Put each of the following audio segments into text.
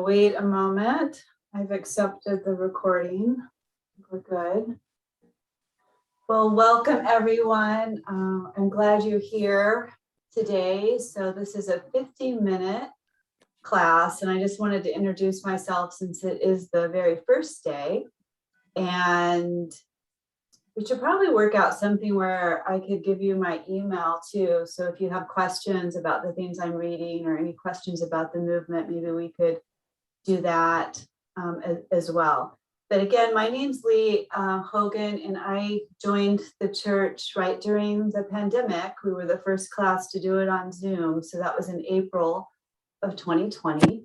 wait a moment. I've accepted the recording. We're good. Well, welcome everyone. I'm glad you're here today. So this is a 50-minute class, and I just wanted to introduce myself since it is the very first day. And we should probably work out something where I could give you my email too. So if you have questions about the things I'm reading or any questions about the movement, maybe we could do that as well. But again, my name's Lee Hogan, and I joined the church right during the pandemic. We were the first class to do it on Zoom. So that was in April of 2020.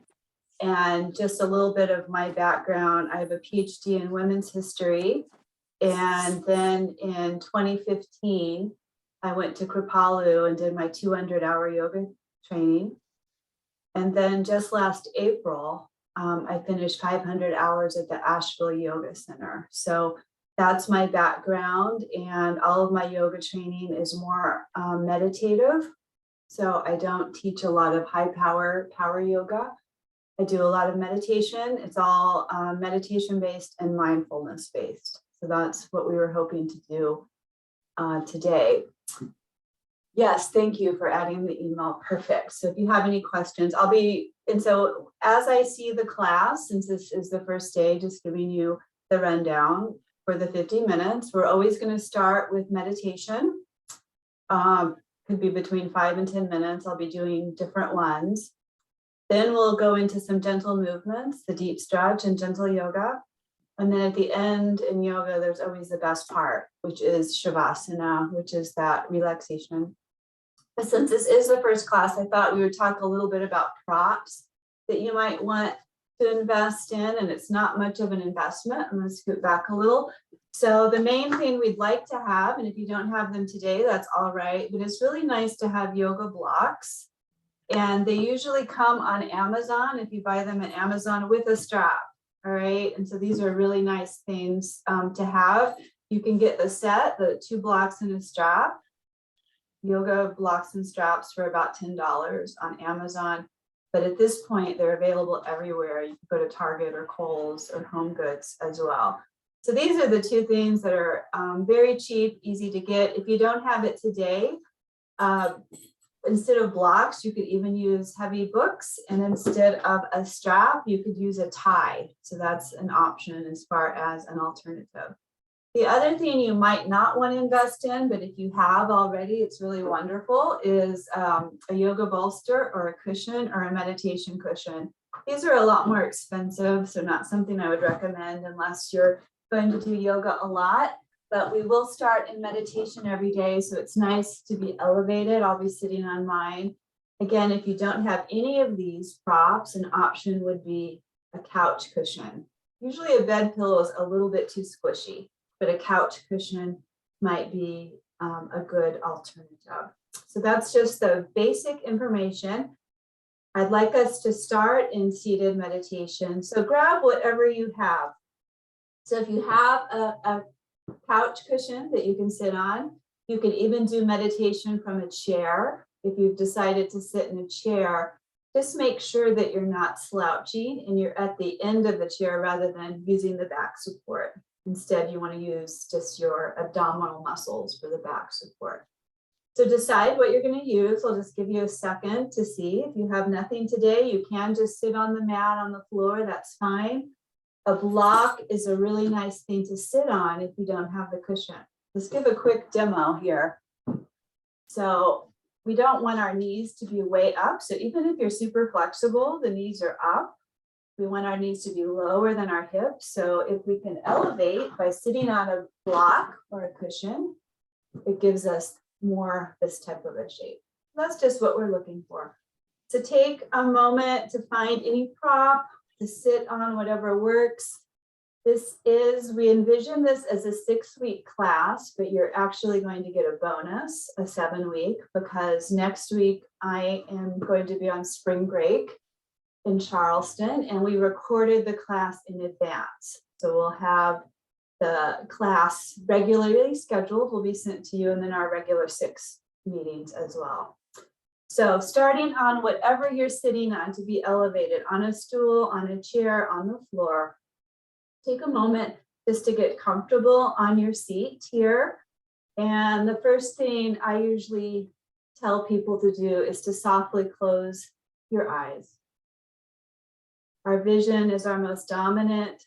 And just a little bit of my background, I have a PhD in women's history. And then in 2015, I went to Kripalu and did my 200-hour yoga training. And then just last April, I finished 500 hours at the Asheville Yoga Center. So that's my background, and all of my yoga training is more meditative. So I don't teach a lot of high power yoga. I do a lot of meditation. It's all meditation based and mindfulness based. So that's what we were hoping to do today. Yes, thank you for adding the email. Perfect. So if you have any questions, and so as I see the class, since this is the first day, just giving you the rundown for the 50 minutes, we're always going to start with meditation. Could be between 5 and 10 minutes. I'll be doing different ones. Then we'll go into some gentle movements, the deep stretch and gentle yoga. And then at the end in yoga, there's always the best part, which is Shavasana, which is that relaxation. But since this is the first class, I thought we would talk a little bit about props that you might want to invest in. And it's not much of an investment. I'm going to scoot back a little. So the main thing we'd like to have, and if you don't have them today, that's all right. But it's really nice to have yoga blocks. And they usually come on Amazon if you buy them at Amazon with a strap. All right. And so these are really nice things to have. You can get the set, the 2 blocks and a strap, yoga blocks and straps for about $10 on Amazon. But at this point, they're available everywhere. You can go to Target or Kohl's or Home Goods as well. So these are the 2 things that are very cheap, easy to get. If you don't have it today, instead of blocks, you could even use heavy books, and instead of a strap, you could use a tie. So that's an option as far as an alternative. The other thing you might not want to invest in, but if you have already, it's really wonderful, is a yoga bolster or a cushion or a meditation cushion. These are a lot more expensive, so not something I would recommend unless you're going to do yoga a lot. But we will start in meditation every day, so it's nice to be elevated. I'll be sitting on mine. Again, if you don't have any of these props, an option would be a couch cushion. Usually a bed pillow is a little bit too squishy, but a couch cushion might be a good alternative. So that's just the basic information. I'd like us to start in seated meditation. So grab whatever you have. So if you have a couch cushion that you can sit on, you can even do meditation from a chair. If you've decided to sit in a chair, just make sure that you're not slouching and you're at the end of the chair rather than using the back support. Instead, you want to use just your abdominal muscles for the back support. So decide what you're going to use. I'll just give you a second to see. If you have nothing today, you can just sit on the mat on the floor. That's fine. A block is a really nice thing to sit on if you don't have the cushion. Let's give a quick demo here. So we don't want our knees to be way up. So even if you're super flexible, the knees are up. We want our knees to be lower than our hips. So if we can elevate by sitting on a block or a cushion, it gives us more this type of a shape. That's just what we're looking for. So take a moment to find any prop to sit on, whatever works. We envision this as a 6-week class, but you're actually going to get a bonus, a 7-week, because next week I am going to be on spring break in Charleston, and we recorded the class in advance. So we'll have the class regularly scheduled, will be sent to you, and then our regular 6 meetings as well. So starting on whatever you're sitting on to be elevated, on a stool, on a chair, on the floor, take a moment just to get comfortable on your seat here. And the first thing I usually tell people to do is to softly close your eyes. Our vision is our most dominant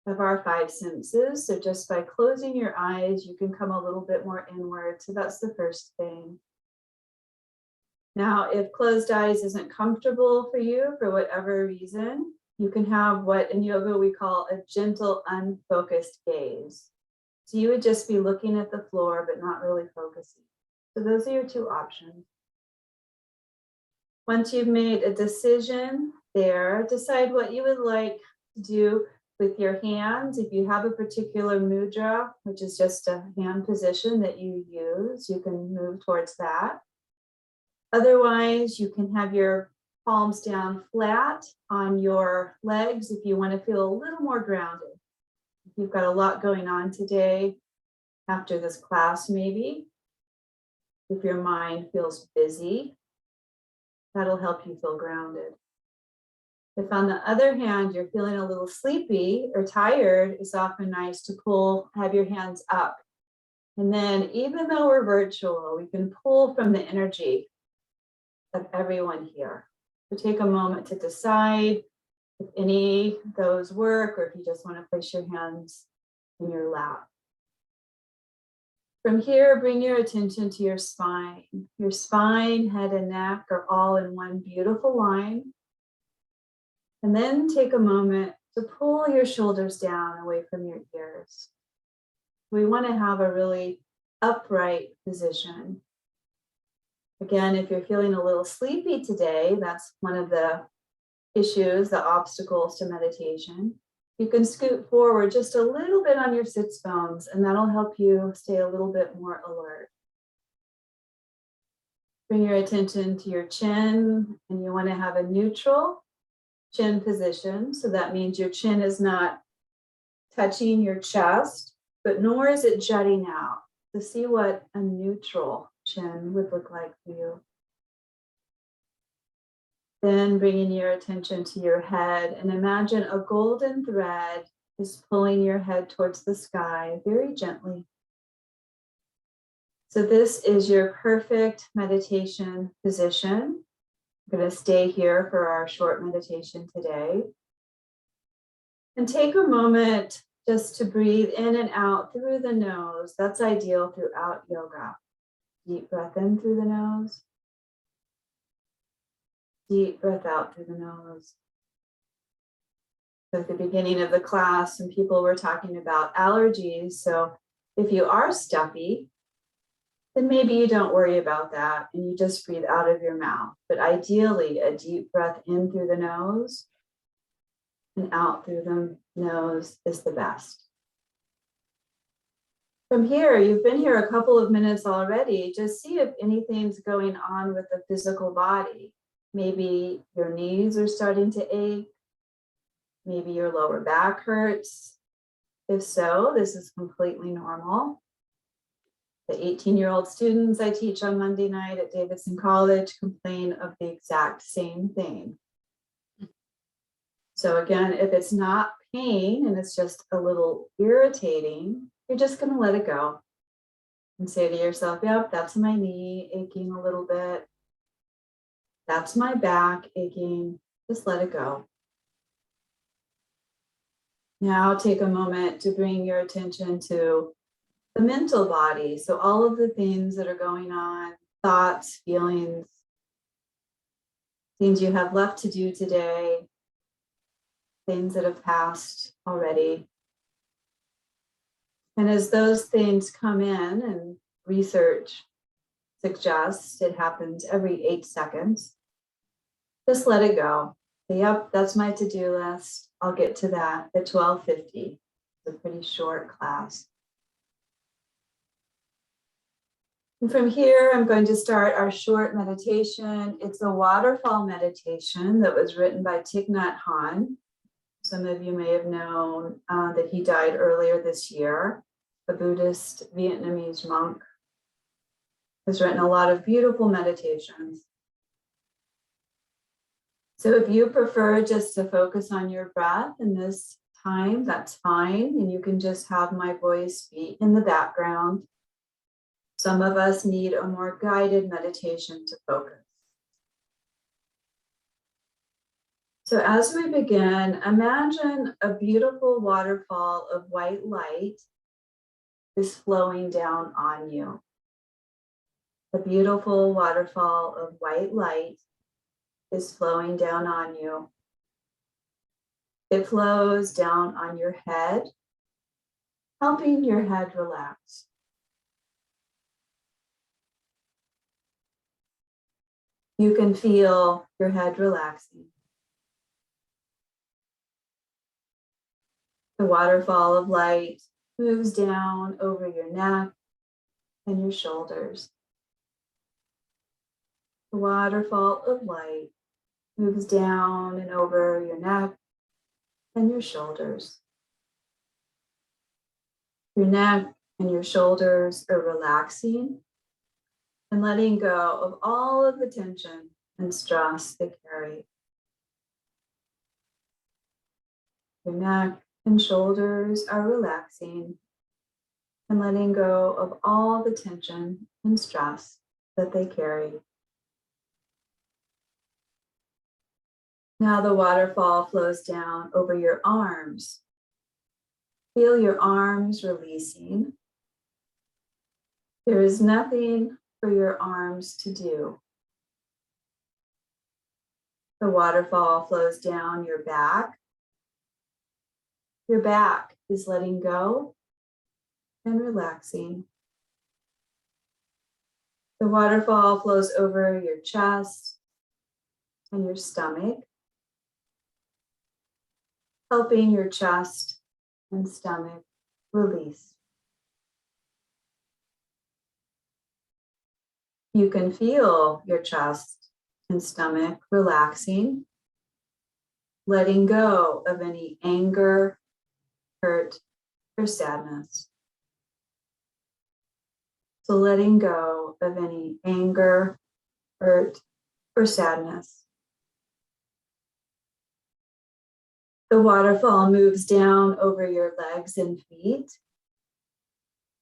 of our five senses. So just by closing your eyes, you can come a little bit more inward. So that's the first thing. Now, if closed eyes isn't comfortable for you for whatever reason, you can have what in yoga we call a gentle, unfocused gaze. So you would just be looking at the floor, but not really focusing. So those are your two options. Once you've made a decision there, decide what you would like to do with your hands. If you have a particular mudra, which is just a hand position that you use, you can move towards that. Otherwise, you can have your palms down flat on your legs if you want to feel a little more grounded. If you've got a lot going on today after this class, maybe, if your mind feels busy, that'll help you feel grounded. If on the other hand, you're feeling a little sleepy or tired, it's often nice to have your hands up. And then even though we're virtual, we can pull from the energy of everyone here. So take a moment to decide if any of those work, or if you just want to place your hands in your lap. From here, bring your attention to your spine. Your spine, head, and neck are all in one beautiful line. And then take a moment to pull your shoulders down away from your ears. We want to have a really upright position. Again, if you're feeling a little sleepy today, that's one of the issues, the obstacles to meditation. You can scoot forward just a little bit on your sits bones, and that'll help you stay a little bit more alert. Bring your attention to your chin, and you want to have a neutral chin position. So that means your chin is not touching your chest, but nor is it jutting out. To see what a neutral chin would look like for you. Then bringing your attention to your head, and imagine a golden thread is pulling your head towards the sky very gently. So this is your perfect meditation position. I'm going to stay here for our short meditation today. And take a moment just to breathe in and out through the nose. That's ideal throughout yoga. Deep breath in through the nose. Deep breath out through the nose. So at the beginning of the class, some people were talking about allergies. So if you are stuffy, then maybe you don't worry about that and you just breathe out of your mouth. But ideally, a deep breath in through the nose and out through the nose is the best. From here, you've been here a couple of minutes already. Just see if anything's going on with the physical body. Maybe your knees are starting to ache. Maybe your lower back hurts. If so, this is completely normal. The 18-year-old students I teach on Monday night at Davidson College complain of the exact same thing. So again, if it's not pain and it's just a little irritating, you're just going to let it go and say to yourself, yep, that's my knee aching a little bit. That's my back aching. Just let it go. Now take a moment to bring your attention to the mental body. So all of the things that are going on, thoughts, feelings, things you have left to do today, things that have passed already. And as those things come in, and research suggests it happens every 8 seconds, just let it go. Say, yep, that's my to-do list. I'll get to that at 12:50. It's a pretty short class. And from here, I'm going to start our short meditation. It's a waterfall meditation that was written by Thich Nhat Hanh. Some of you may have known that he died earlier this year, a Buddhist Vietnamese monk. has written a lot of beautiful meditations. So if you prefer just to focus on your breath in this time, that's fine. And you can just have my voice be in the background. Some of us need a more guided meditation to focus. So as we begin, imagine a beautiful waterfall of white light is flowing down on you. A beautiful waterfall of white light is flowing down on you. It flows down on your head, helping your head relax. You can feel your head relaxing. The waterfall of light moves down over your neck and your shoulders. The waterfall of light moves down and over your neck and your shoulders. Your neck and your shoulders are relaxing and letting go of all of the tension and stress they carry. Your neck and shoulders are relaxing and letting go of all the tension and stress that they carry. Now the waterfall flows down over your arms. Feel your arms releasing. There is nothing for your arms to do. The waterfall flows down your back. Your back is letting go and relaxing. The waterfall flows over your chest and your stomach, helping your chest and stomach release. You can feel your chest and stomach relaxing, letting go of any anger, hurt, or sadness. So letting go of any anger, hurt, or sadness. The waterfall moves down over your legs and feet.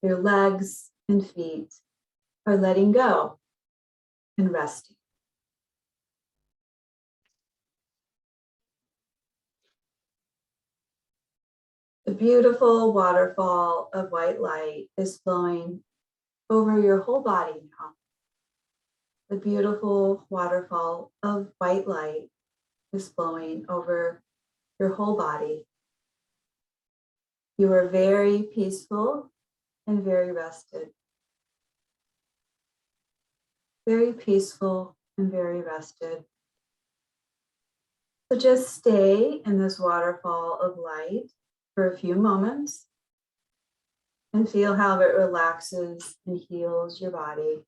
Your legs and feet are letting go and resting. The beautiful waterfall of white light is flowing over your whole body now. The beautiful waterfall of white light is flowing over your whole body. You are very peaceful and very rested. Very peaceful and very rested. So just stay in this waterfall of light for a few moments and feel how it relaxes and heals your body.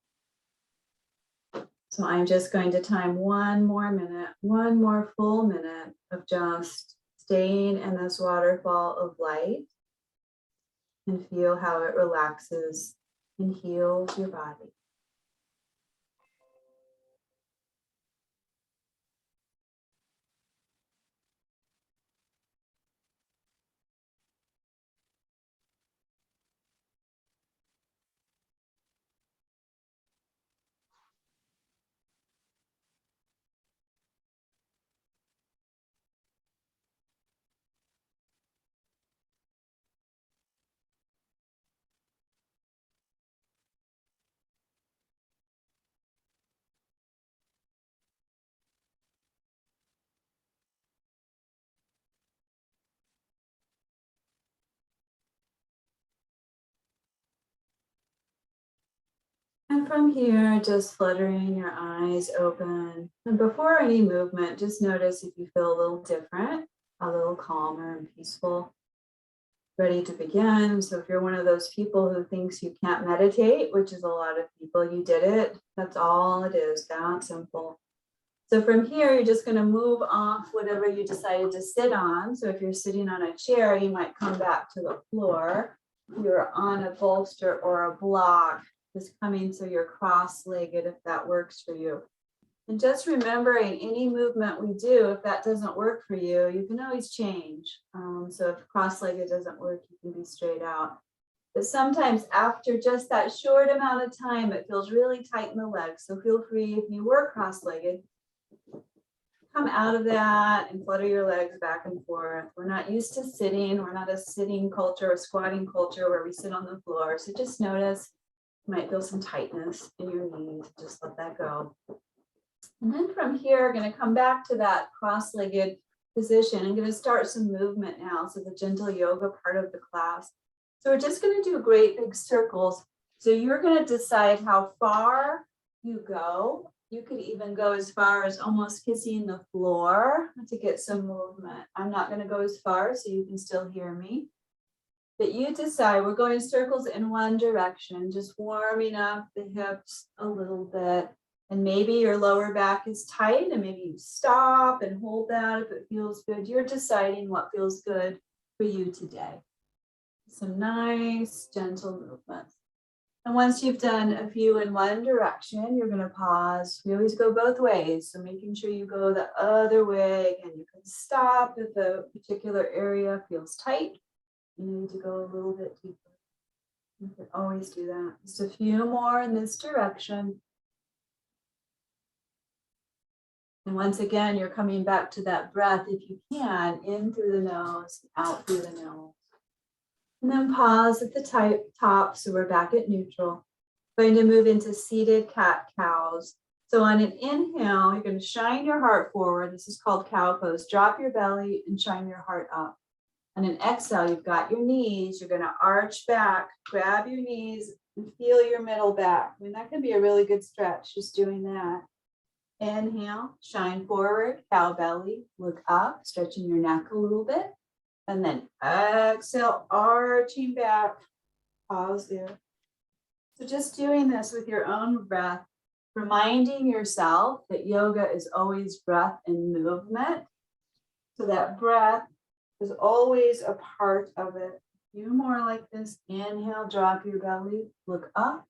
So I'm just going to time one more minute, one more full minute of just staying in this waterfall of light and feel how it relaxes and heals your body. And from here, just fluttering your eyes open. And before any movement, just notice if you feel a little different, a little calmer and peaceful, ready to begin. So if you're one of those people who thinks you can't meditate, which is a lot of people, you did it. That's all it is, that simple. So from here, you're just going to move off whatever you decided to sit on. So if you're sitting on a chair, you might come back to the floor. If you're on a bolster or a block, just coming so you're cross-legged if that works for you. And just remembering any movement we do, if that doesn't work for you, you can always change. So if cross-legged doesn't work, you can be straight out. But sometimes after just that short amount of time, it feels really tight in the legs. So feel free, if you were cross-legged, come out of that and flutter your legs back and forth. We're not used to sitting. We're not a sitting culture or squatting culture where we sit on the floor. So just notice you might feel some tightness in your knees. Just let that go. And then from here, we're going to come back to that cross-legged position. I'm going to start some movement now. So the gentle yoga part of the class. So we're just going to do great big circles. So you're going to decide how far you go. You could even go as far as almost kissing the floor to get some movement. I'm not going to go as far so you can still hear me. But you decide. We're going circles in one direction, just warming up the hips a little bit. And maybe your lower back is tight and maybe you stop and hold that if it feels good. You're deciding what feels good for you today. Some nice, gentle movements. And once you've done a few in one direction, you're going to pause. We always go both ways. So making sure you go the other way. And you can stop if a particular area feels tight. You need to go a little bit deeper. You can always do that. Just a few more in this direction. And once again, you're coming back to that breath, if you can, in through the nose, out through the nose. And then pause at the top, so we're back at neutral. Going to move into seated cat-cows. So on an inhale, you're going to shine your heart forward. This is called cow pose. Drop your belly and shine your heart up. On an exhale, you've got your knees. You're going to arch back, grab your knees, and feel your middle back. I mean, that can be a really good stretch, just doing that. Inhale, shine forward, cow belly, look up, stretching your neck a little bit. And then exhale, arching back, pause there. So just doing this with your own breath, reminding yourself that yoga is always breath and movement. So that breath is always a part of it. A few more like this. Inhale, drop your belly, look up.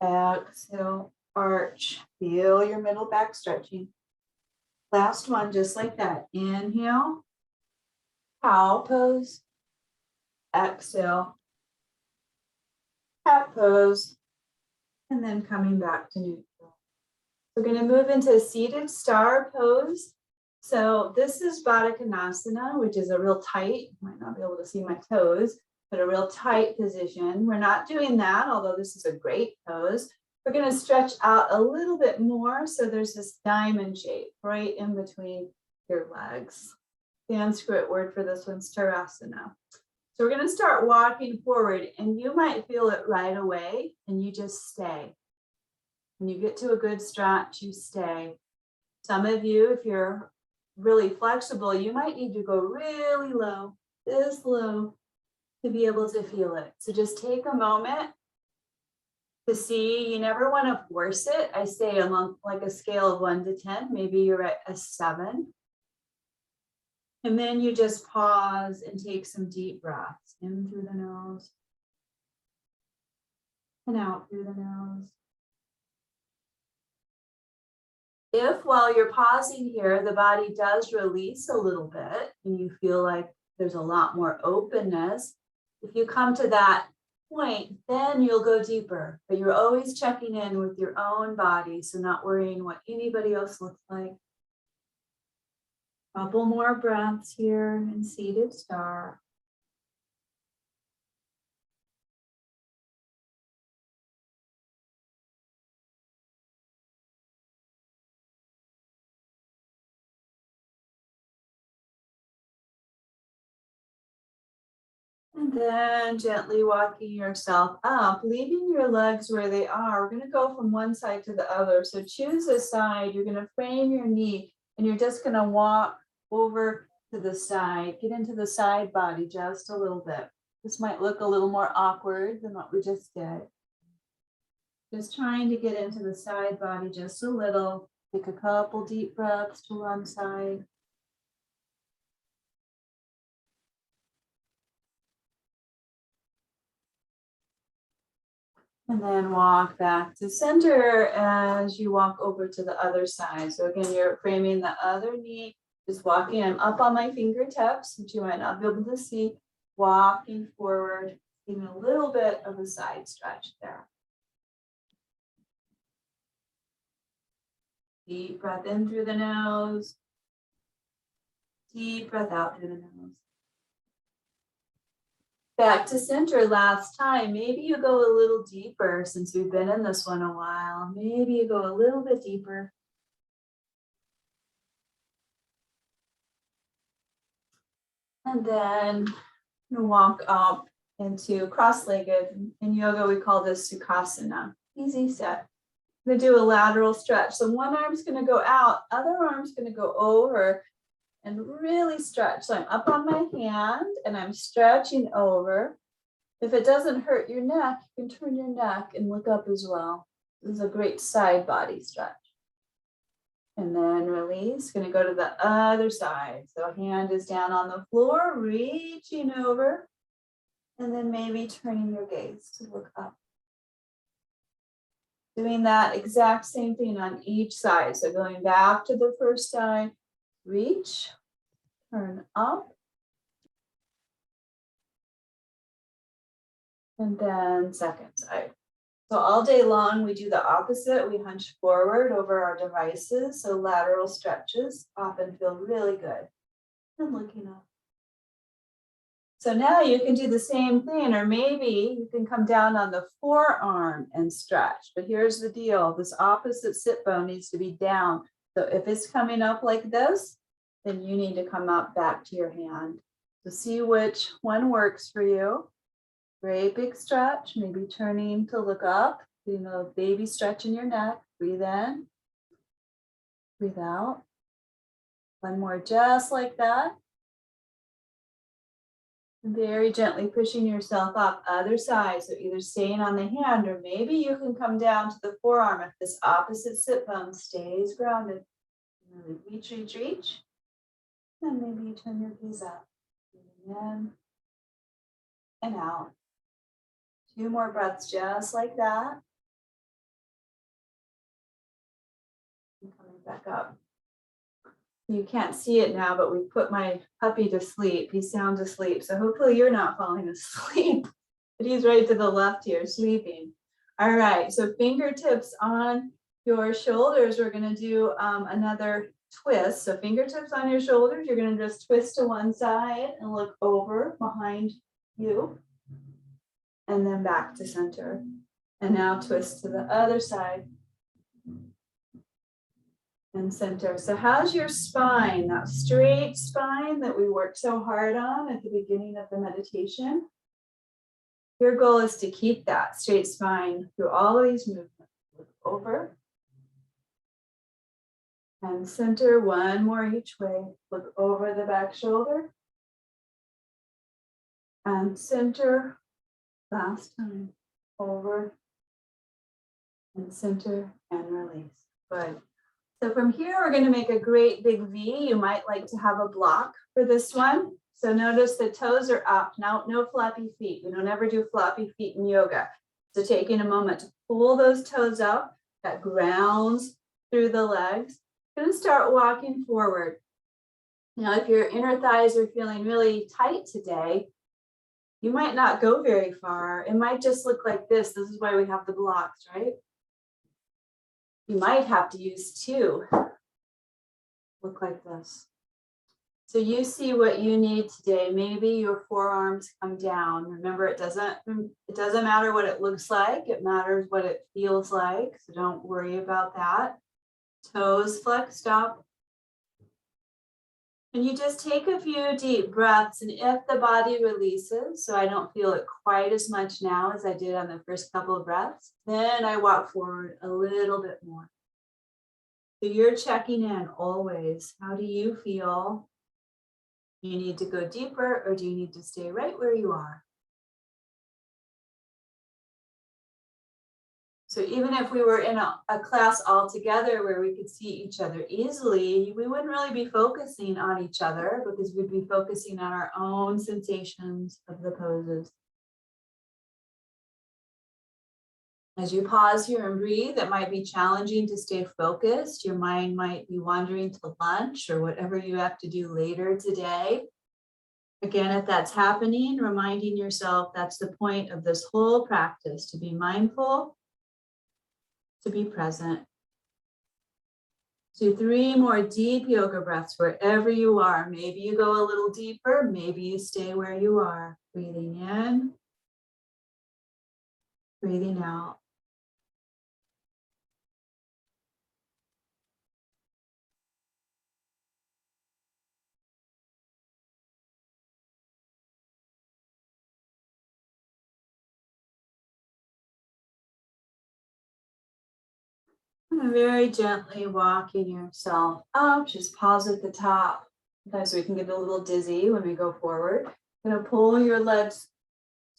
Exhale, arch, feel your middle back stretching. Last one, just like that. Inhale, cow pose. Exhale, cat pose. And then coming back to neutral. We're going to move into seated star pose. So this is Baddha Konasana, which is a real tight, you might not be able to see my toes, but a real tight position. We're not doing that, although this is a great pose. We're going to stretch out a little bit more. So there's this diamond shape right in between your legs. Sanskrit word for this one's Tarasana. So we're going to start walking forward, and you might feel it right away, and you just stay. When you get to a good stretch, you stay. Some of you, if you're really flexible, you might need to go really low, this low, to be able to feel it. So just take a moment to see. You never want to force it. I say along like a scale of 1 to 10, maybe you're at a 7. And then you just pause and take some deep breaths in through the nose and out through the nose. If while you're pausing here, the body does release a little bit and you feel like there's a lot more openness, if you come to that point, then you'll go deeper. But you're always checking in with your own body, so not worrying what anybody else looks like. Couple more breaths here in seated star. And then gently walking yourself up, leaving your legs where they are. We're going to go from one side to the other. So choose a side. You're going to frame your knee, and you're just going to walk over to the side. Get into the side body just a little bit. This might look a little more awkward than what we just did. Just trying to get into the side body just a little. Take a couple deep breaths to one side. And then walk back to center as you walk over to the other side. So again, you're framing the other knee, just walking. I'm up on my fingertips, which you might not be able to see, walking forward, even a little bit of a side stretch there. Deep breath in through the nose. Deep breath out through the nose. Back to center last time. Maybe you go a little deeper since we've been in this one a while. Maybe you go a little bit deeper. And then you walk up into cross-legged. In yoga, we call this Sukhasana. Easy set. I'm going to do a lateral stretch. So one arm's going to go out, other arm's going to go over and really stretch. So I'm up on my hand and I'm stretching over. If it doesn't hurt your neck, you can turn your neck and look up as well. This is a great side body stretch. And then release, going to go to the other side. So hand is down on the floor, reaching over, and then maybe turning your gaze to look up. Doing that exact same thing on each side. So going back to the first side, reach, turn up, and then second side. So all day long, we do the opposite. We hunch forward over our devices. So lateral stretches often feel really good. And looking up. So now you can do the same thing, or maybe you can come down on the forearm and stretch. But here's the deal. This opposite sit bone needs to be down. So if it's coming up like this, then you need to come up back to your hand. So see which one works for you. Great big stretch, maybe turning to look up, doing a baby stretch in your neck. Breathe in, breathe out. One more just like that. Very gently pushing yourself up, other side. So either staying on the hand or maybe you can come down to the forearm if this opposite sit bone stays grounded. Really reach, reach, reach. And maybe you turn your gaze up. In and out. 2 more breaths just like that. And coming back up. You can't see it now, but we put my puppy to sleep. He's sound asleep. So hopefully you're not falling asleep. But he's right to the left here, sleeping. All right, so fingertips on your shoulders. We're going to do another twist. So fingertips on your shoulders. You're going to just twist to one side and look over behind you. And then back to center. And now twist to the other side. And center. So how's your spine, that straight spine that we worked so hard on at the beginning of the meditation? Your goal is to keep that straight spine through all of these movements. Look over and center, one more each way. Look over the back shoulder and center. Last time, over and center and release. Good. So from here, we're going to make a great big V. You might like to have a block for this one. So notice the toes are up. Now, no floppy feet. We don't ever do floppy feet in yoga. So taking a moment to pull those toes up, that grounds through the legs. Going to start walking forward. Now, if your inner thighs are feeling really tight today, you might not go very far. It might just look like this. This is why we have the blocks, right? You might have to use 2. Look like this. So you see what you need today. Maybe your forearms come down. Remember, it doesn't matter what it looks like. It matters what it feels like. So don't worry about that. Toes flexed up. And you just take a few deep breaths, and if the body releases, so I don't feel it quite as much now as I did on the first couple of breaths, then I walk forward a little bit more. So you're checking in always. How do you feel? Do you need to go deeper, or do you need to stay right where you are? So even if we were in a class all together where we could see each other easily, we wouldn't really be focusing on each other because we'd be focusing on our own sensations of the poses. As you pause here and breathe, it might be challenging to stay focused. Your mind might be wandering to lunch or whatever you have to do later today. Again, if that's happening, reminding yourself that's the point of this whole practice, to be mindful, to be present. Do 3 more deep yoga breaths wherever you are. Maybe you go a little deeper, maybe you stay where you are. Breathing in, breathing out. And very gently walking yourself up, just pause at the top. Sometimes we can get a little dizzy when we go forward. You're gonna pull your legs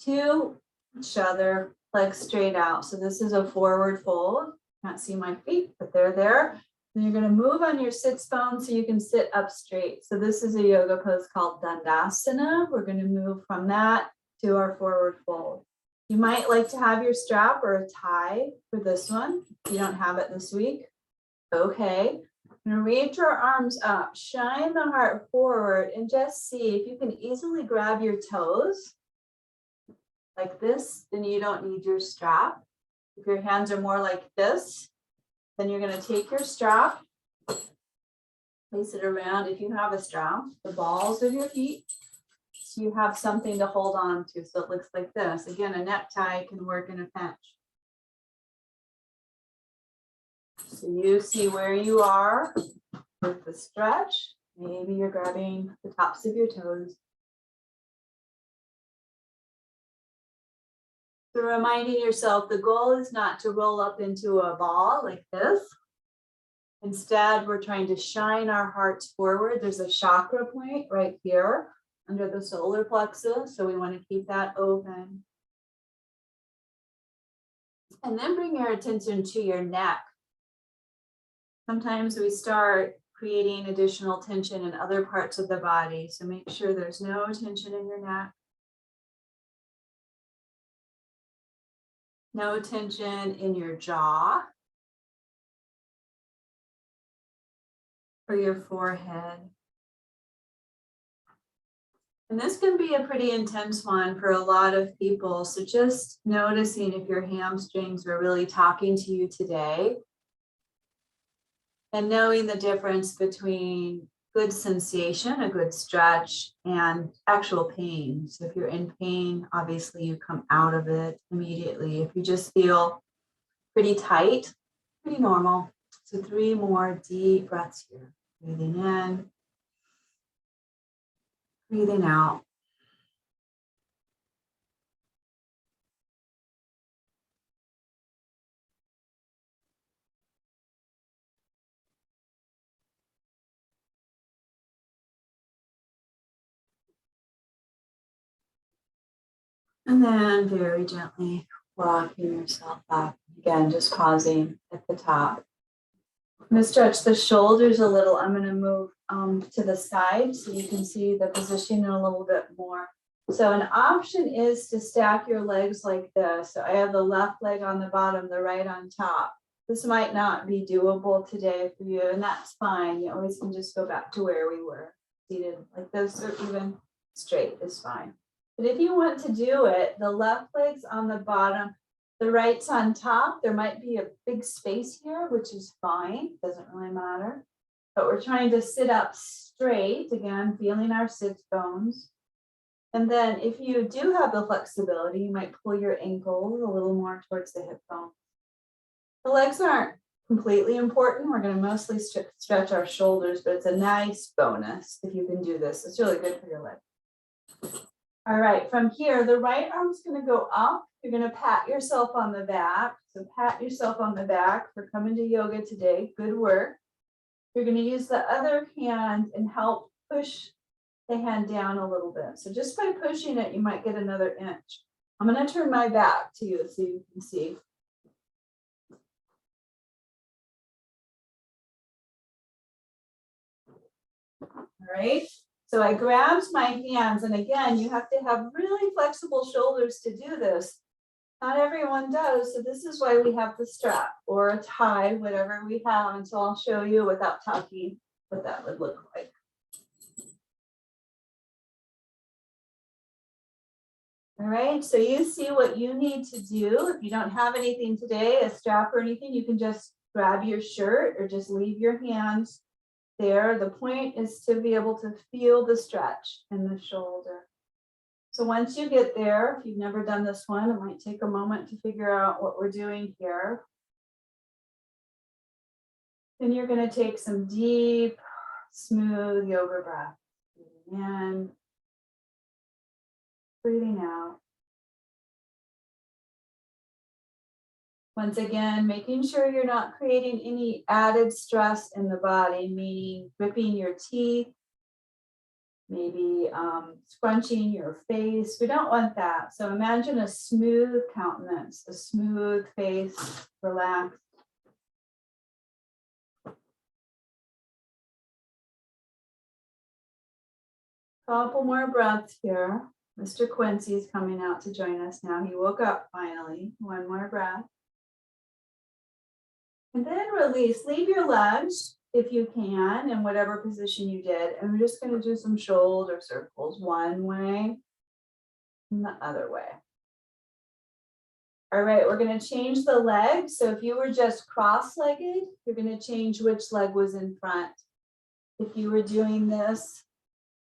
to each other, legs straight out. So this is a forward fold. Can't see my feet, but they're there. Then you're gonna move on your sits bone so you can sit up straight. So this is a yoga pose called Dandasana. We're gonna move from that to our forward fold. You might like to have your strap or a tie for this one. If you don't have it this week, okay. You're gonna reach your arms up, shine the heart forward, and just see if you can easily grab your toes like this, then you don't need your strap. If your hands are more like this, then you're gonna take your strap, place it around, if you have a strap, the balls of your feet, so you have something to hold on to. So it looks like this. Again, a necktie can work in a pinch. So you see where you are with the stretch. Maybe you're grabbing the tops of your toes. So reminding yourself, the goal is not to roll up into a ball like this. Instead, we're trying to shine our hearts forward. There's a chakra point right here under the solar plexus. So we want to keep that open. And then bring your attention to your neck. Sometimes we start creating additional tension in other parts of the body. So make sure there's no tension in your neck. No tension in your jaw or your forehead. And this can be a pretty intense one for a lot of people. So just noticing if your hamstrings are really talking to you today and knowing the difference between good sensation, a good stretch, and actual pain. So if you're in pain, obviously you come out of it immediately. If you just feel pretty tight, pretty normal. So 3 more deep breaths here. Breathing in, breathing out. And then very gently walking yourself up. Again, just pausing at the top. I'm going to stretch the shoulders a little. I'm going to move to the side so you can see the position a little bit more. So an option is to stack your legs like this. So I have the left leg on the bottom, the right on top. This might not be doable today for you, and that's fine. You always can just go back to where we were, seated like this, or even straight is fine. But if you want to do it, the left leg's on the bottom, the right's on top. There might be a big space here, which is fine, doesn't really matter. But we're trying to sit up straight, again, feeling our sits bones. And then if you do have the flexibility, you might pull your ankles a little more towards the hip bone. The legs aren't completely important. We're going to mostly stretch our shoulders, but it's a nice bonus if you can do this. It's really good for your legs. All right, from here, the right arm's going to go up. You're going to pat yourself on the back. So pat yourself on the back for coming to yoga today. Good work. You're going to use the other hand and help push the hand down a little bit. So just by pushing it, you might get another inch. I'm going to turn my back to you so you can see. All right. So I grabbed my hands, and again, you have to have really flexible shoulders to do this. Not everyone does, so this is why we have the strap or a tie, whatever we have, and so I'll show you without talking what that would look like. All right, so you see what you need to do. If you don't have anything today, a strap or anything, you can just grab your shirt or just leave your hands there. The point is to be able to feel the stretch in the shoulder. So once you get there, if you've never done this one, it might take a moment to figure out what we're doing here. Then you're going to take some deep, smooth yoga breath. Breathing in, breathing out. Once again, making sure you're not creating any added stress in the body, meaning gripping your teeth, maybe scrunching your face. We don't want that. So imagine a smooth countenance, a smooth face, relaxed. Couple more breaths here. Mr. Quincy's coming out to join us now. He woke up finally. One more breath. And then release. Leave your legs if you can in whatever position you did. And we're just going to do some shoulder circles one way and the other way. All right, we're going to change the leg. So if you were just cross-legged, you're going to change which leg was in front. If you were doing this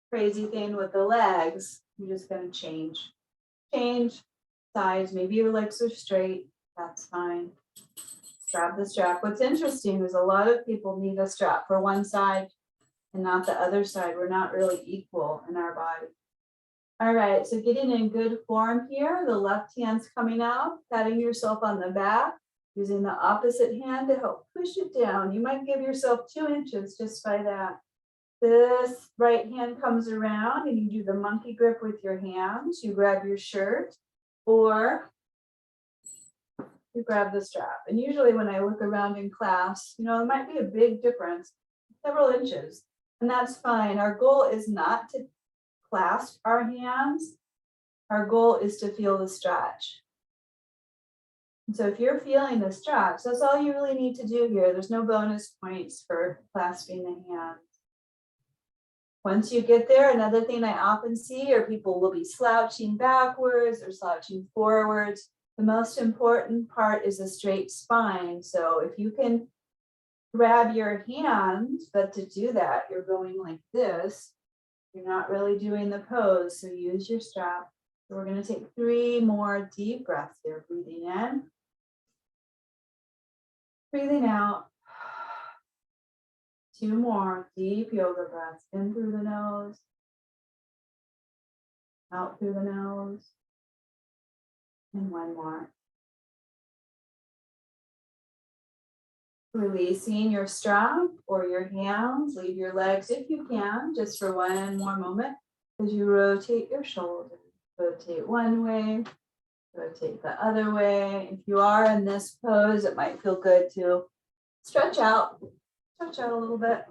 crazy thing with the legs, you're just going to change sides. Maybe your legs are straight. That's fine. Grab the strap. What's interesting is a lot of people need a strap for one side and not the other side. We're not really equal in our body. All right, so getting in good form here. The left hand's coming out, patting yourself on the back, using the opposite hand to help push it down. You might give yourself 2 inches just by that. This right hand comes around and you do the monkey grip with your hands. You grab your shirt or you grab the strap. And usually when I look around in class, it might be a big difference, several inches, and that's fine. Our goal is not to clasp our hands. Our goal is to feel the stretch. And so if you're feeling the stretch, that's all you really need to do here. There's no bonus points for clasping the hands. Once you get there, another thing I often see are people will be slouching backwards or slouching forwards. The most important part is a straight spine. So if you can grab your hand, but to do that, you're going like this. You're not really doing the pose, so use your strap. So we're going to take 3 more deep breaths here. Breathing in, breathing out. 2 more deep yoga breaths. In through the nose, out through the nose. And 1 more. Releasing your strap or your hands, leave your legs if you can, just for 1 more moment as you rotate your shoulders. Rotate one way, rotate the other way. If you are in this pose, it might feel good to stretch out a little bit.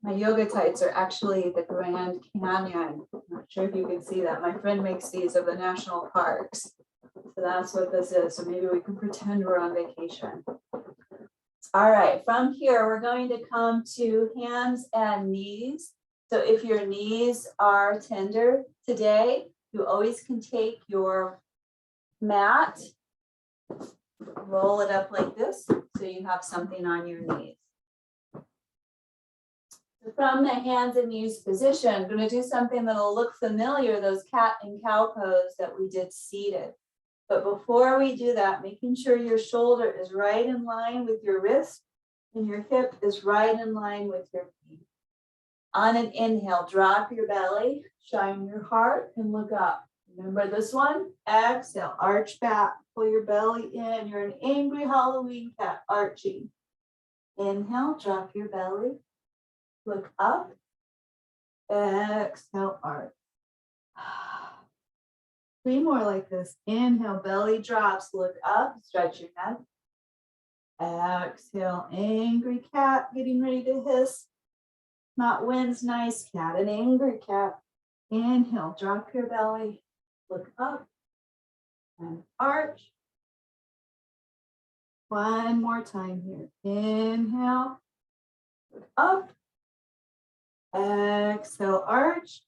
My yoga tights are actually the Grand Canyon. I'm not sure if you can see that. My friend makes these of the national parks. So that's what this is. So maybe we can pretend we're on vacation. All right, from here, we're going to come to hands and knees. So if your knees are tender today, you always can take your mat, roll it up like this, so you have something on your knees. From the hands and knees position, I'm going to do something that'll look familiar, those cat and cow pose that we did seated. But before we do that, making sure your shoulder is right in line with your wrist and your hip is right in line with your feet. On an inhale, drop your belly, shine your heart, and look up. Remember this one? Exhale, arch back, pull your belly in. You're an angry Halloween cat, arching. Inhale, drop your belly, look up. Exhale, arch. 3 more like this. Inhale, belly drops, look up, stretch your neck. Exhale, angry cat, getting ready to hiss. Not wins, nice cat, an angry cat. Inhale, drop your belly, look up. and arch. One more time here. Inhale, look up. Exhale, arch.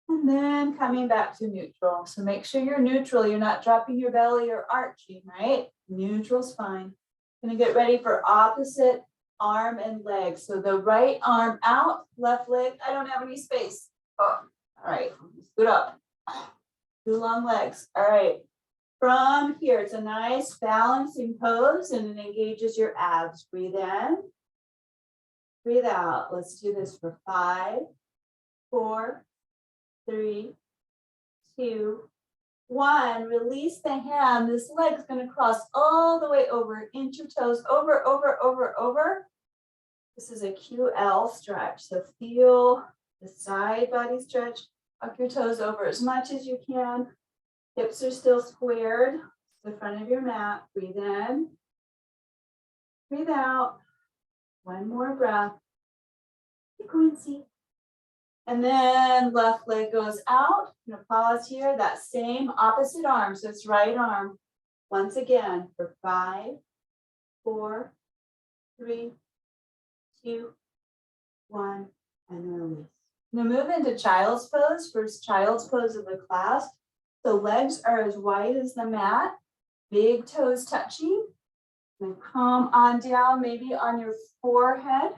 And then coming back to neutral. So make sure you're neutral. You're not dropping your belly or arching, right? Neutral's fine. Gonna get ready for opposite arm and leg. So the right arm out, left leg. I don't have any space. Oh, all right, scoot up. 2 long legs. All right. From here, it's a nice balancing pose and it engages your abs. Breathe in, breathe out. Let's do this for 5, 4, 3, 2, 1. Release the hand. This leg is going to cross all the way over. Inch your toes over, over, over, over. This is a QL stretch. So feel the side body stretch. Tuck your toes over as much as you can. Hips are still squared to the front of your mat. Breathe in. Breathe out. One more breath. Quincy. And then left leg goes out. I'm gonna pause here. That same opposite arm. So it's right arm. Once again for 5, 4, 3, 2, 1, and release. I'm gonna move into child's pose. First child's pose of the class. So legs are as wide as the mat. Big toes touching. And come on down, maybe on your forehead.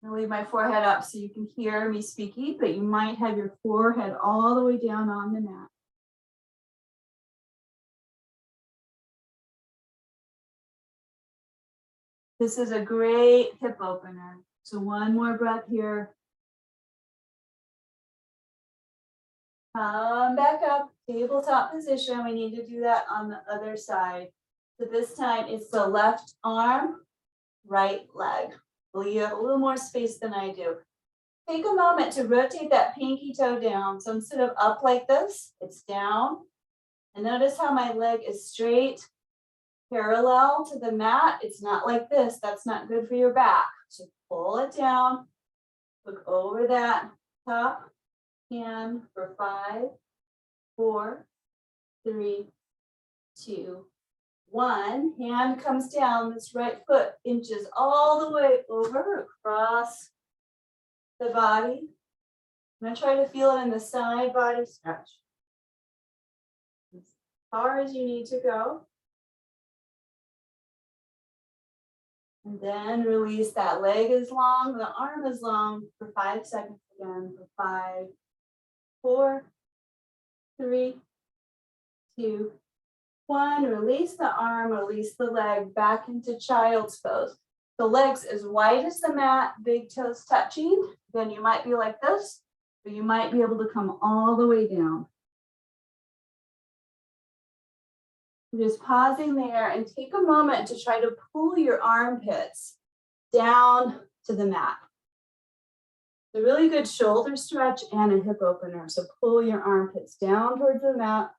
I'll leave my forehead up so you can hear me speaking, but you might have your forehead all the way down on the mat. This is a great hip opener. So one more breath here. Come back up, tabletop position. We need to do that on the other side. So this time it's the left arm, right leg. Well, you have a little more space than I do. Take a moment to rotate that pinky toe down. So instead of up like this, it's down. And notice how my leg is straight, parallel to the mat. It's not like this. That's not good for your back. So pull it down, look over that top hand for 5, 4, 3, 2, 1. Hand comes down, this right foot inches all the way over across the body. I'm going to try to feel it in the side body stretch. As far as you need to go. And then release. That leg is long, the arm is long for 5 seconds again. For 5, 4, 3, 2, 1. Release the arm, release the leg back into child's pose. The legs as wide as the mat, big toes touching. Then you might be like this, or you might be able to come all the way down. Just pausing there and take a moment to try to pull your armpits down to the mat. It's a really good shoulder stretch and a hip opener. So pull your armpits down towards the mat.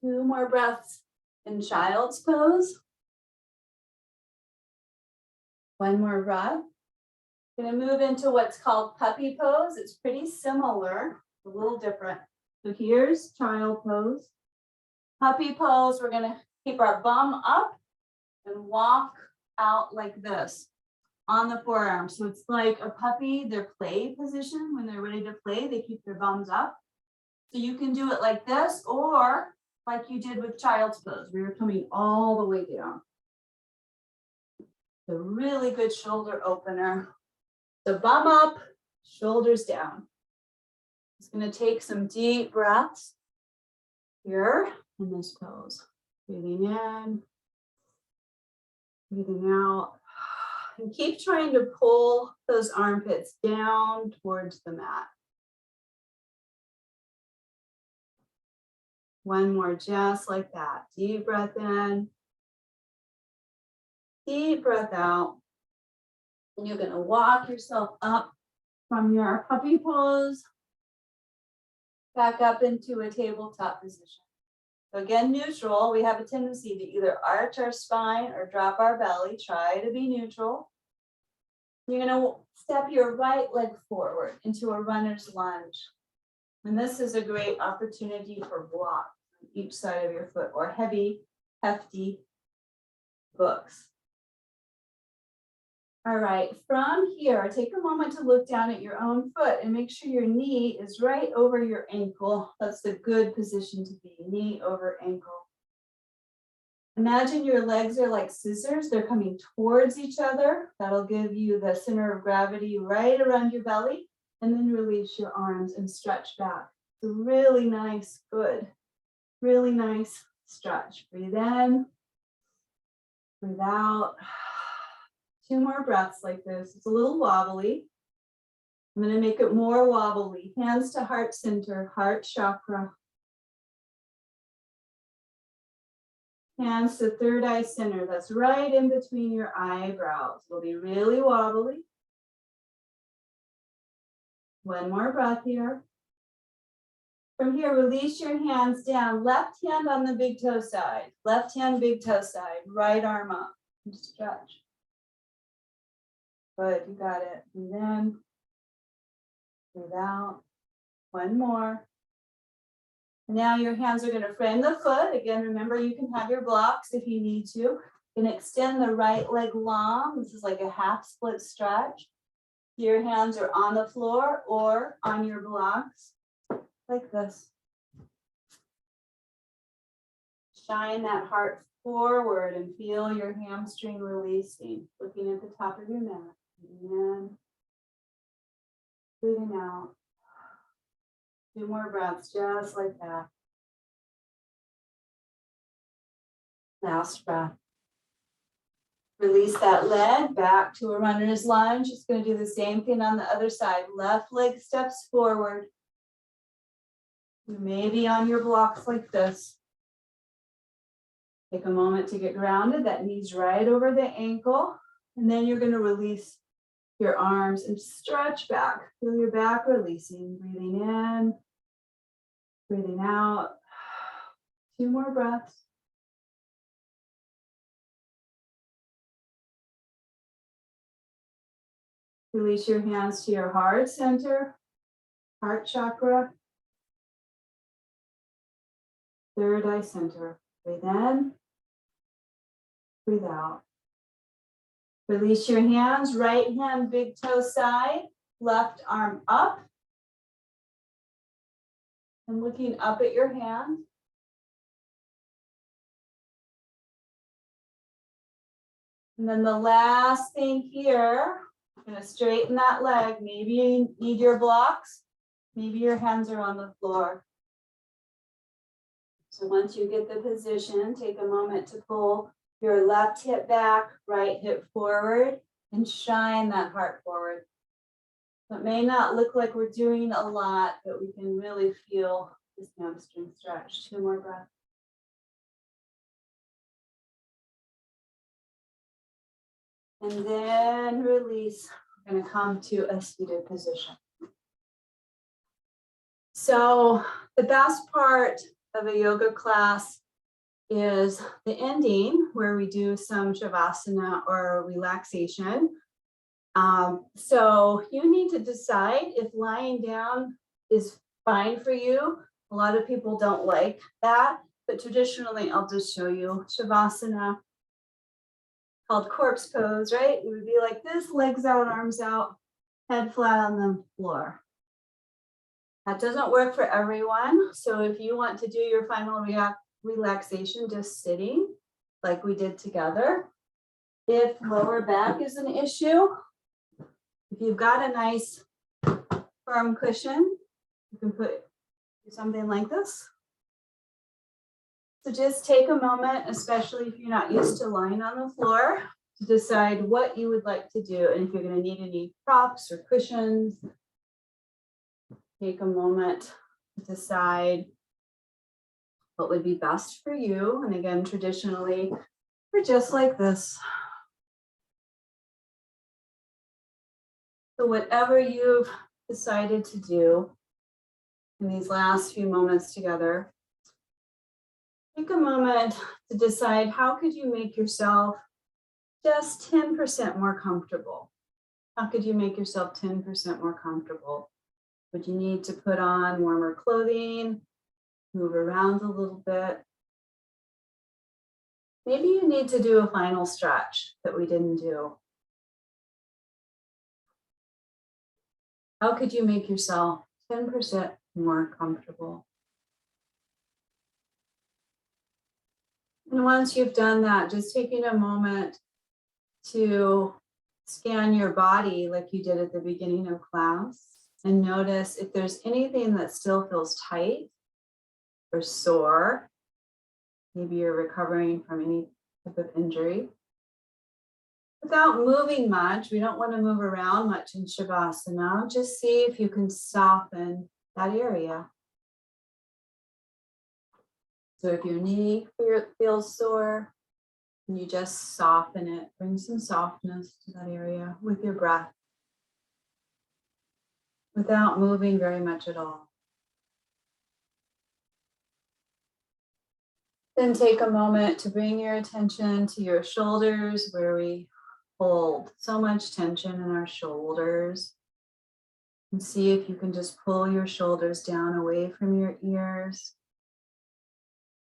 2 more breaths in child's pose. 1 more breath. Going to move into what's called puppy pose. It's pretty similar, a little different. So here's child pose. Puppy pose, we're going to keep our bum up and walk out like this on the forearm. So it's like a puppy, their play position. When they're ready to play, they keep their bums up. So you can do it like this or like you did with child's pose, where you're coming all the way down. A really good shoulder opener. So bum up, shoulders down. It's going to take some deep breaths here in this pose. Breathing in, breathing out. And keep trying to pull those armpits down towards the mat. 1 more, just like that. Deep breath in. Deep breath out. And you're going to walk yourself up from your puppy pose back up into a tabletop position. So again, neutral. We have a tendency to either arch our spine or drop our belly. Try to be neutral. You're gonna step your right leg forward into a runner's lunge. And this is a great opportunity for blocks on each side of your foot or heavy, hefty books. All right, from here, take a moment to look down at your own foot and make sure your knee is right over your ankle. That's a good position to be, knee over ankle. Imagine your legs are like scissors. They're coming towards each other. That'll give you the center of gravity right around your belly. And then release your arms and stretch back. It's a really nice, good, really nice stretch. Breathe in, breathe out. 2 more breaths like this. It's a little wobbly. I'm going to make it more wobbly. Hands to heart center, heart chakra. Hands to third eye center. That's right in between your eyebrows. It'll be really wobbly. 1 more breath here. From here, release your hands down. Left hand on the big toe side. Left hand, big toe side. Right arm up. And stretch. Good, you got it. Breathe in. Breathe out. 1 more. Now your hands are going to frame the foot. Again, remember you can have your blocks if you need to. You can extend the right leg long. This is like a half split stretch. Your hands are on the floor or on your blocks, like this. Shine that heart forward and feel your hamstring releasing. Looking at the top of your mat. And breathing out. 2 more breaths, just like that. Last breath. Release that leg back to a runner's lunge. It's going to do the same thing on the other side. Left leg steps forward. You may be on your blocks like this. Take a moment to get grounded. That knee's right over the ankle. And then you're going to release your arms and stretch back. Feel your back releasing. Breathing in. Breathing out. 2 more breaths. Release your hands to your heart center, heart chakra, third eye center. Breathe in, breathe out. Release your hands, right hand, big toe side, left arm up. And looking up at your hand. And then the last thing here, I'm going to straighten that leg. Maybe you need your blocks. Maybe your hands are on the floor. So once you get the position, take a moment to pull your left hip back, right hip forward, and shine that heart forward. It may not look like we're doing a lot, but we can really feel this hamstring stretch. 2 more breaths. And then release. We're going to come to a seated position. So the best part of a yoga class is the ending where we do some shavasana or relaxation. So you need to decide if lying down is fine for you. A lot of people don't like that, but traditionally I'll just show you shavasana, called corpse pose, right? It would be like this, legs out, arms out, head flat on the floor. That doesn't work for everyone. So if you want to do your final relaxation just sitting, like we did together, if lower back is an issue, if you've got a nice firm cushion, you can do something like this. So just take a moment, especially if you're not used to lying on the floor, to decide what you would like to do. And if you're going to need any props or cushions, take a moment to decide what would be best for you. And again, traditionally, we're just like this. So whatever you've decided to do in these last few moments together, take a moment to decide how could you make yourself just 10% more comfortable. How could you make yourself 10% more comfortable? Would you need to put on warmer clothing, move around a little bit? Maybe you need to do a final stretch that we didn't do. How could you make yourself 10% more comfortable? And once you've done that, just taking a moment to scan your body like you did at the beginning of class and notice if there's anything that still feels tight or sore. Maybe you're recovering from any type of injury. Without moving much, we don't want to move around much in Shavasana. Just see if you can soften that area. So if your knee feels sore, and you just soften it, bring some softness to that area with your breath, without moving very much at all. Then take a moment to bring your attention to your shoulders, where we hold so much tension in our shoulders. And see if you can just pull your shoulders down away from your ears.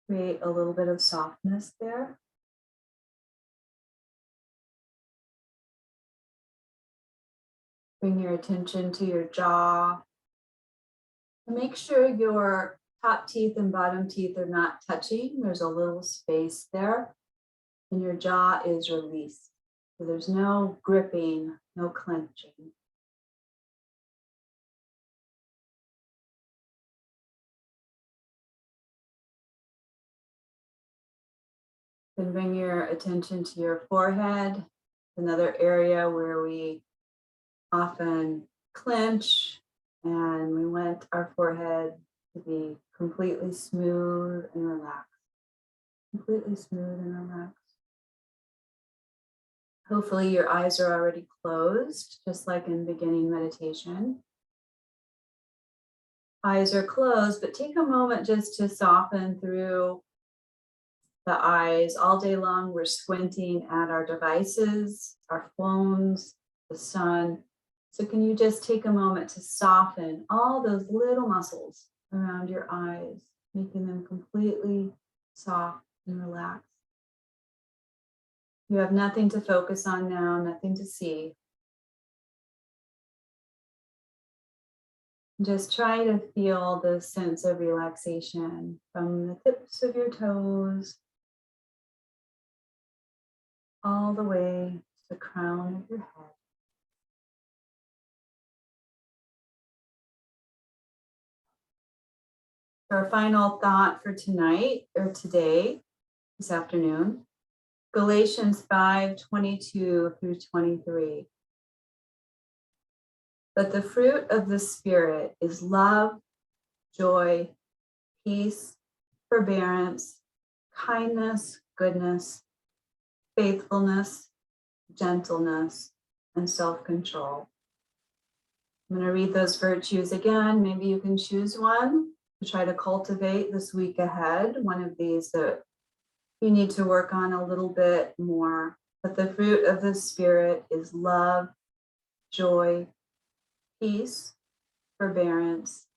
Create a little bit of softness there. Bring your attention to your jaw. And make sure your top teeth and bottom teeth are not touching. There's a little space there. And your jaw is released. So there's no gripping, no clenching. Then bring your attention to your forehead, another area where we often clench, and we want our forehead to be completely smooth and relaxed. Completely smooth and relaxed. Hopefully your eyes are already closed, just like in beginning meditation. Eyes are closed, but take a moment just to soften through the eyes. All day long, we're squinting at our devices, our phones, the sun. So can you just take a moment to soften all those little muscles around your eyes, making them completely soft and relaxed. You have nothing to focus on now, nothing to see. Just try to feel the sense of relaxation from the tips of your toes all the way to the crown of your head. Our final thought for tonight, or today, this afternoon, Galatians 5:22 through 23. But the fruit of the Spirit is love, joy, peace, forbearance, kindness, goodness, faithfulness, gentleness, and self-control. I'm going to read those virtues again. Maybe you can choose one to try to cultivate this week ahead, one of these that you need to work on a little bit more. But the fruit of the Spirit is love, joy, peace, forbearance,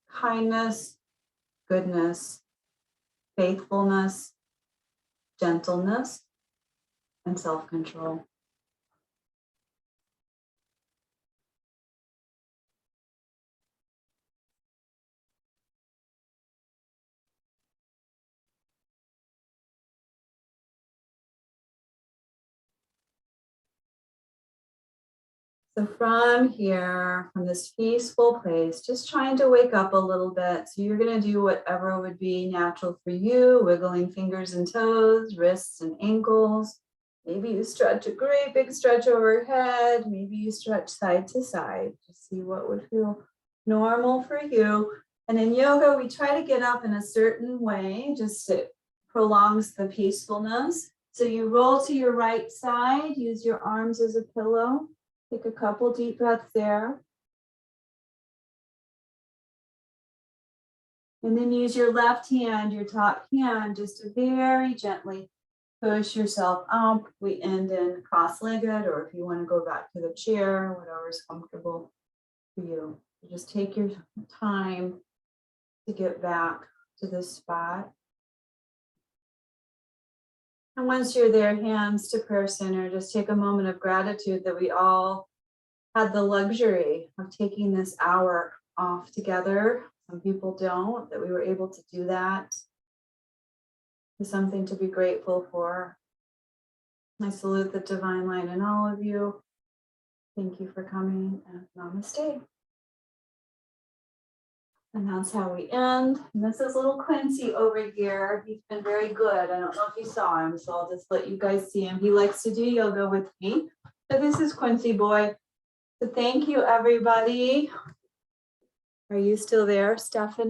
kindness, goodness, faithfulness, gentleness, and self-control. So from here, from this peaceful place, just trying to wake up a little bit. So you're going to do whatever would be natural for you, wiggling fingers and toes, wrists and ankles. Maybe you stretch a great big stretch overhead. Maybe you stretch side to side to see what would feel normal for you. And in yoga, we try to get up in a certain way, just it prolongs the peacefulness. So you roll to your right side, use your arms as a pillow. Take a couple deep breaths there. And then use your left hand, your top hand, just to very gently push yourself up. We end in cross-legged, or if you want to go back to the chair, whatever is comfortable for you. Just take your time to get back to this spot. And once you're there, hands to prayer center, just take a moment of gratitude that we all had the luxury of taking this hour off together. Some people don't, that we were able to do that. It's something to be grateful for. I salute the divine light in all of you. Thank you for coming, and namaste. And that's how we end. And this is little Quincy over here. He's been very good. I don't know if you saw him, so I'll just let you guys see him. He likes to do yoga with me. But this is Quincy boy. So thank you, everybody. Are you still there, Stephanie?